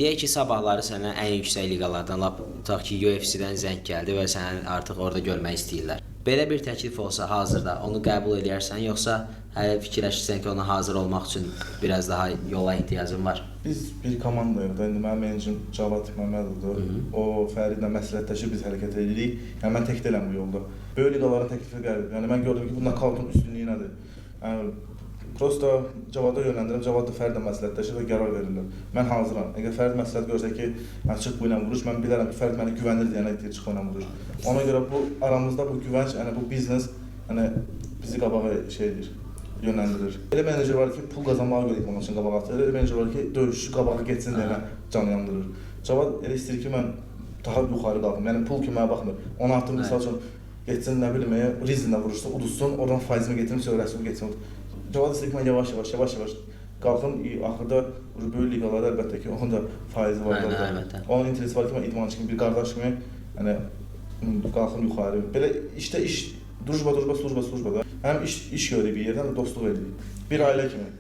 Deyək ki, sabahları sənə ən yüksək liqalardan, lap tutaq ki, UFC-dən zəng gəldi və səni artıq orada görmək istəyirlər. Belə bir təklif olsa hazırda onu qəbul edərsən, yoxsa hələ fikirləşirsən ki, ona hazır olmaq üçün biraz daha yola ehtiyacın var? Biz bir komandayıq da, indi mənim menecerim Cavad Məmmədovdur. O Fəridlə məsləhətləşib biz hərəkət edirik. Yəni mən tək deyiləm bu yolda. Böyük liqaların təklifi gəlib. Yəni mən gördüm ki, bu nokautun üstünlüyü nədir? Yəni prosta Cavada yönləndirirəm, Cavad da Fəridlə məsləhətləşir və qərar verirlər. Mən hazıram. Əgər Fərid məsləhət görsə ki, çıx bu ilə vuruş, mən bilərəm ki, Fərid mənə güvənir deyənə deyir, çıx bu ilə vuruş. Ona görə bu aramızda bu güvənc, yəni bu biznes bizi qabağa yönləndirir. Elə menecer var ki, pul qazanmağa görə onun üçün qabağa atır. Elə menecer var ki, döyüşçü qabağa getsin deyənə can yandırır. Cavad elə istəyir ki, mən daha yuxarı qalxım. Yəni pul ki, mənə baxmır. Ona artıq misal üçün getsin, nə bilim, Rizinlə vuruşsun, uduzsun, oradan faizimi getirim, söyləsin, getsin. Cavad istəyir ki, mən yavaş-yavaş qalxım, axırda böyük liqalarda əlbəttə ki, onun da faizi var orada. Onun interesi var ki, mən idmançı kimi, bir qardaş kimi qalxım yuxarı. Belə işdə iş, drujba da. Həm iş görürük bir yerdən də dostluq edirik. Bir ailə kimi.